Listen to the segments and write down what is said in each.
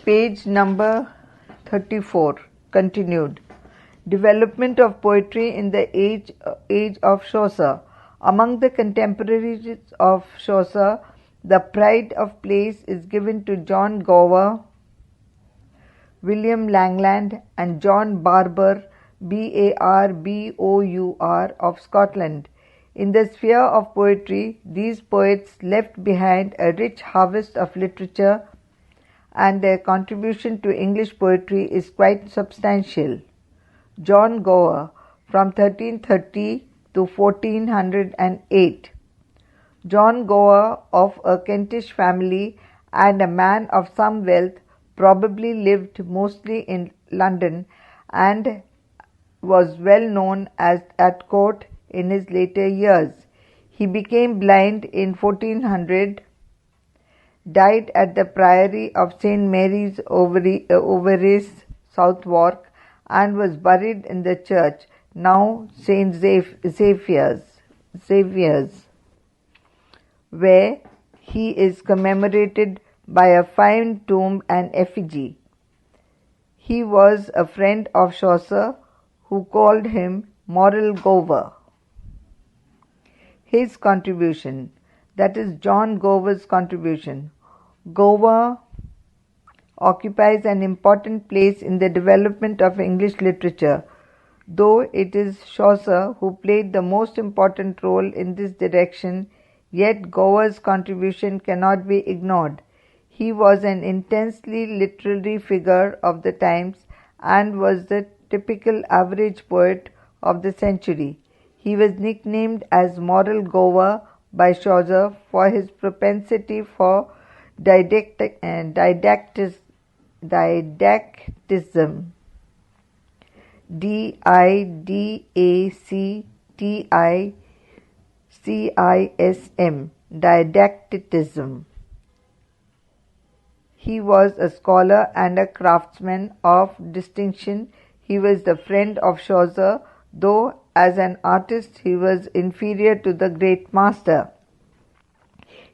Page number 34. Continued. Development of poetry in the age of Chaucer. Among the contemporaries of Chaucer, the pride of place is given to John Gower, William Langland, and John Barbour, Barbour of Scotland. In the sphere of poetry, these poets left behind a rich harvest of literature, and their contribution to English poetry is quite substantial. John Gower, from 1330 to 1408. John Gower, of a Kentish family and a man of some wealth, probably lived mostly in London and was well known at court in his later years. He became blind in 1400, died at the Priory of St. Mary's Overies, Southwark, and was buried in the church, now St. Xavier's, where he is commemorated by a fine tomb and effigy. He was a friend of Chaucer, who called him Moral Gower. His contribution, that is John Gower's contribution. Gower occupies an important place in the development of English literature, though it is Chaucer who played the most important role in this direction, yet Gower's contribution cannot be ignored. He was an intensely literary figure of the times and was the typical average poet of the century. He was nicknamed as Moral Gower by Chaucer for his propensity for didacticism. Didactism, didacticism. He was a scholar and a craftsman of distinction. He was the friend of Chaucer, though as an artist he was inferior to the great master.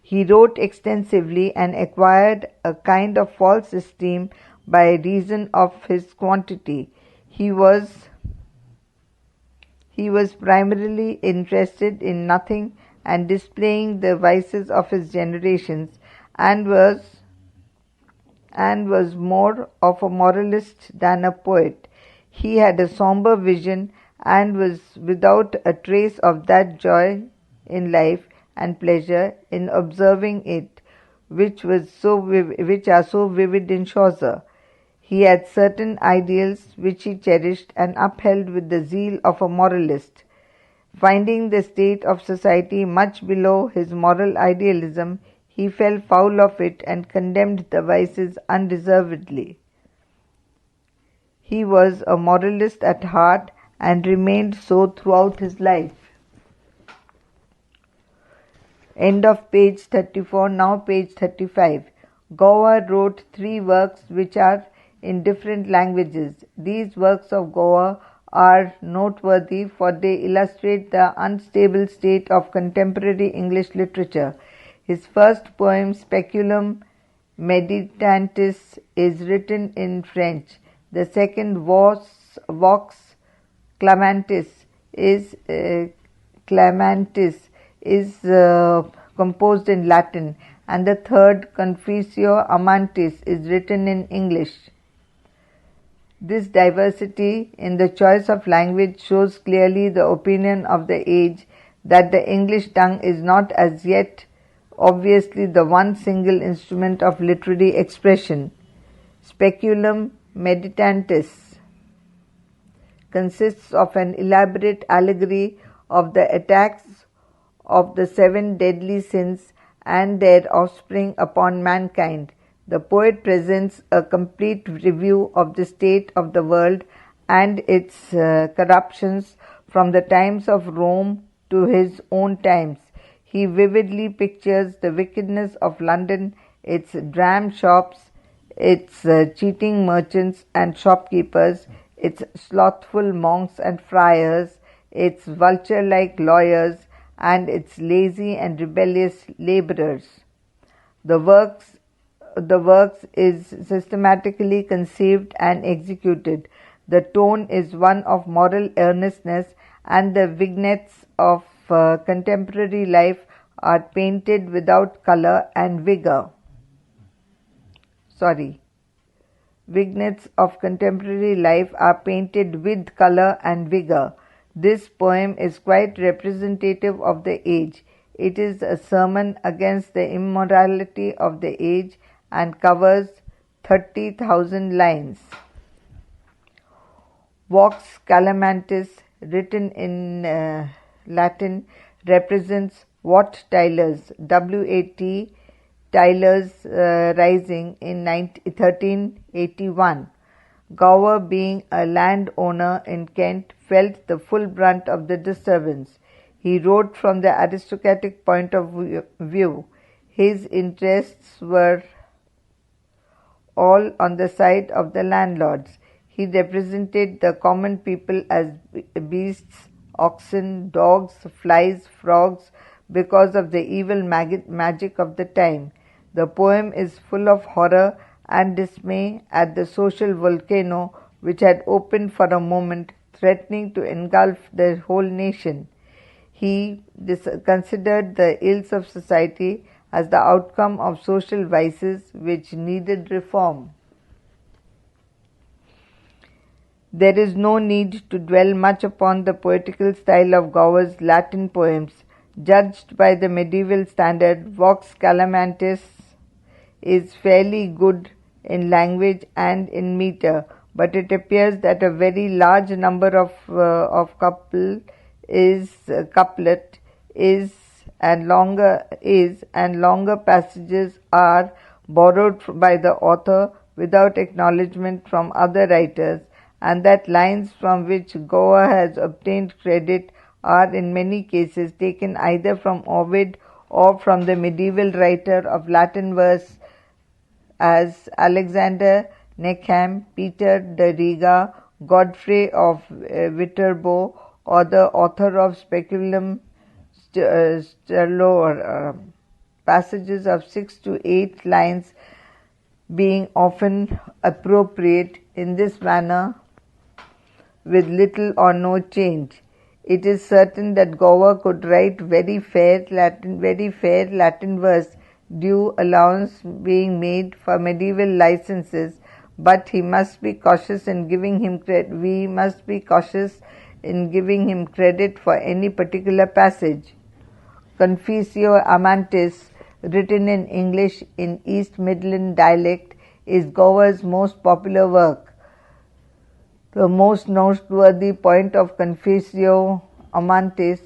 He wrote extensively and acquired a kind of false esteem by reason of his quantity. He was primarily interested in nothing and displaying the vices of his generations, and was more of a moralist than a poet. He had a somber vision and was without a trace of that joy in life and pleasure in observing it which are so vivid in Chaucer. He had certain ideals which he cherished and upheld with the zeal of a moralist. Finding the state of society much below his moral idealism, he fell foul of it and condemned the vices undeservedly. He was a moralist at heart and remained so throughout his life. End of page 34. Now page 35. Gower wrote 3 works which are in different languages. These works of Gower are noteworthy, for they illustrate the unstable state of contemporary English literature. His first poem, Speculum Meditantis, is written in French. The second, Vox Clamantis, is composed in Latin, and the third, Confessio Amantis, is written in English. This diversity in the choice of language shows clearly the opinion of the age that the English tongue is not as yet obviously the one single instrument of literary expression. Speculum Meditantis consists of an elaborate allegory of the attacks of the 7 deadly sins and their offspring upon mankind. The poet presents a complete review of the state of the world and its corruptions from the times of Rome to his own times. He vividly pictures the wickedness of London, its dram shops, its cheating merchants and shopkeepers, its slothful monks and friars, its vulture-like lawyers, and its lazy and rebellious laborers. The works the works is systematically conceived and executed. The tone is one of moral earnestness, and the vignettes of contemporary life are painted without color and vigor. Vignettes of contemporary life are painted with color and vigor. This poem is quite representative of the age. It is a sermon against the immorality of the age and covers 30,000 lines. Vox Calamantis, written in Latin, represents Wat Tyler's W-A-T Tyler's rising in 1381. Gower, being a landowner in Kent, felt the full brunt of the disturbance. He wrote from the aristocratic point of view. His interests were all on the side of the landlords. He represented the common people as beasts, oxen, dogs, flies, frogs, because of the evil magic of the time. The poem is full of horror and dismay at the social volcano which had opened for a moment, threatening to engulf the whole nation. He considered the ills of society as the outcome of social vices which needed reform. There is no need to dwell much upon the poetical style of Gower's Latin poems. Judged by the medieval standard, Vox Calamantis is fairly good in language and in meter, but it appears that a very large number of couplet and longer passages are borrowed by the author without acknowledgement from other writers, and that lines from which Gower has obtained credit are in many cases taken either from Ovid or from the medieval writer of Latin verse as Alexander Neckham, Peter de Riga, Godfrey of Viterbo, or the author of Speculum Sterlorum, passages of 6 to 8 lines being often appropriate in this manner with little or no change. It is certain that Gower could write very fair Latin verse, due allowance being made for medieval licenses, but we must be cautious in giving him credit for any particular passage. Confessio Amantis, written in English in East Midland dialect, is Gower's most popular work. The most noteworthy point of Confessio Amantis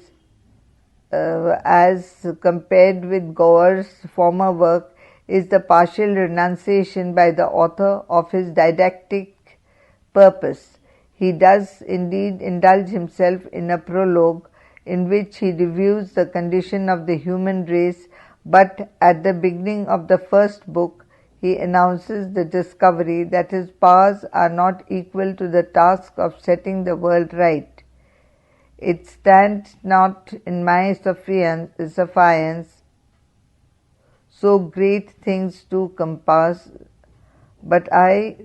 as compared with Gower's former work is the partial renunciation by the author of his didactic purpose. He does indeed indulge himself in a prologue in which he reviews the condition of the human race, but at the beginning of the first book he announces the discovery that his powers are not equal to the task of setting the world right. It stands not in my suffiance so great things to compass, but I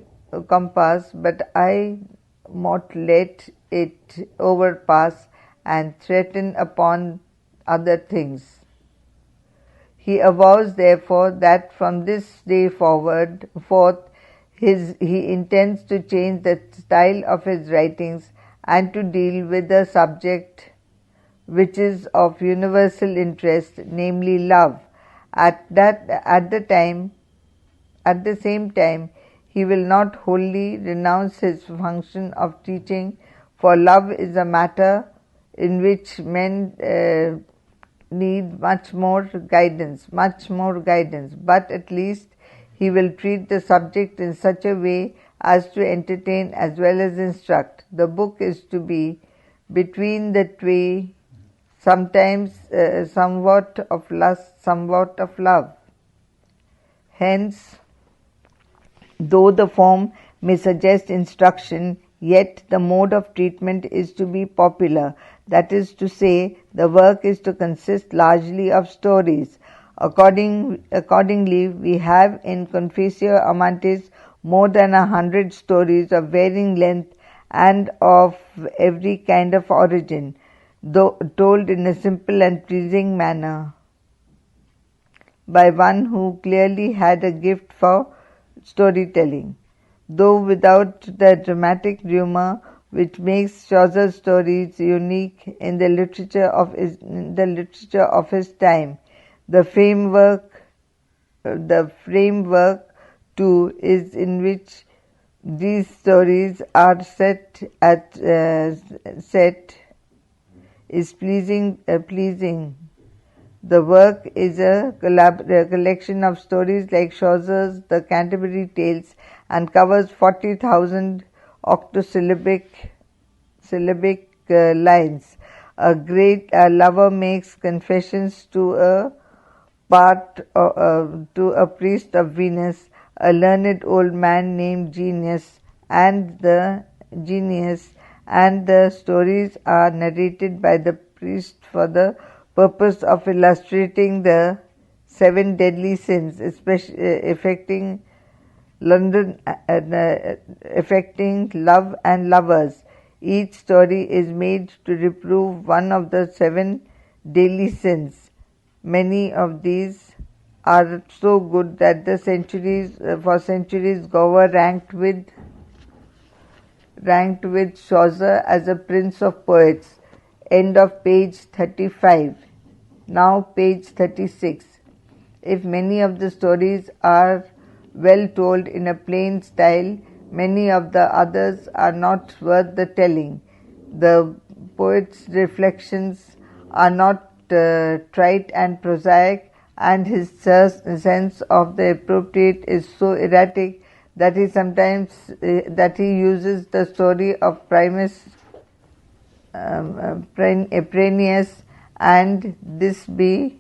mote let it overpass and threaten upon other things. He avows therefore that from this day forth he intends to change the style of his writings and to deal with a subject which is of universal interest, namely love. At the same time, he will not wholly renounce his function of teaching, for love is a matter in which men need much more guidance, but at least he will treat the subject in such a way as to entertain as well as instruct. The book is to be between the two, sometimes somewhat of lust, somewhat of love. Hence, though the form may suggest instruction, yet the mode of treatment is to be popular. That is to say, the work is to consist largely of stories. Accordingly, we have in Confessio Amantis more than 100 stories of varying length and of every kind of origin, though told in a simple and pleasing manner by one who clearly had a gift for storytelling, though without the dramatic humor which makes Chaucer's stories unique in the literature of his time. The framework too is in which these stories are set is pleasing. The work is a collection of stories like Chaucer's The Canterbury Tales and covers 40,000 octosyllabic lines. A lover makes confessions to a priest of Venus, a learned old man named Genius, and the stories are narrated by the priest for the purpose of illustrating the 7 deadly sins, especially affecting love and lovers. Each story is made to reprove one of the 7 daily sins. Many of these are so good that for centuries Gower ranked with Chaucer as a prince of poets. End of page 35. Now page 36. If many of the stories are well told in a plain style, many of the others are not worth the telling. The poet's reflections are not trite and prosaic, and his sense of the appropriate is so erratic that he uses the story of Primus Perennius, and this be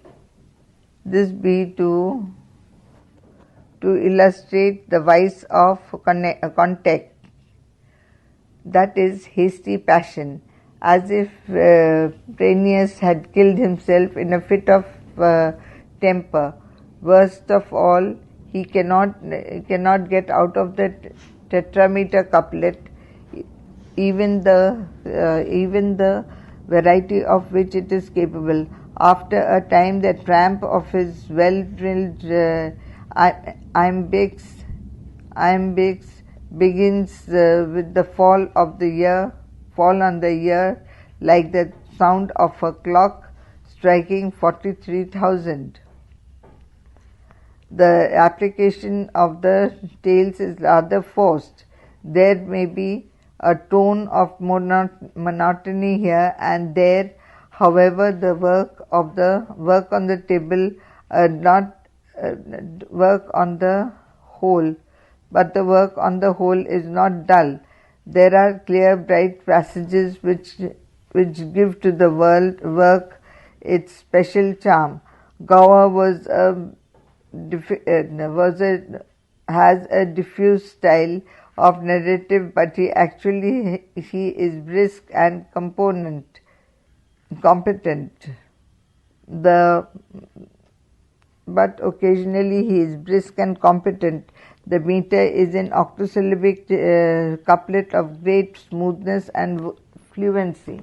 to illustrate the vice of contact, that is, hasty passion, as if Perennius had killed himself in a fit of temper. Worst of all, he cannot get out of the tetrameter couplet, even the variety of which it is capable. After a time, the tramp of his well-drilled iambics begins with the fall on the ear, like the sound of a clock striking 43,000. The application of the tales is rather forced. There may be a tone of monotony here and there. However, the work on the table, work on the whole, but the work on the whole is not dull. There are clear, bright passages which give to the work its special charm. Gower has a diffuse style of narrative, but he is brisk and competent. But occasionally he is brisk and competent. The meter is an octosyllabic couplet of great smoothness and fluency.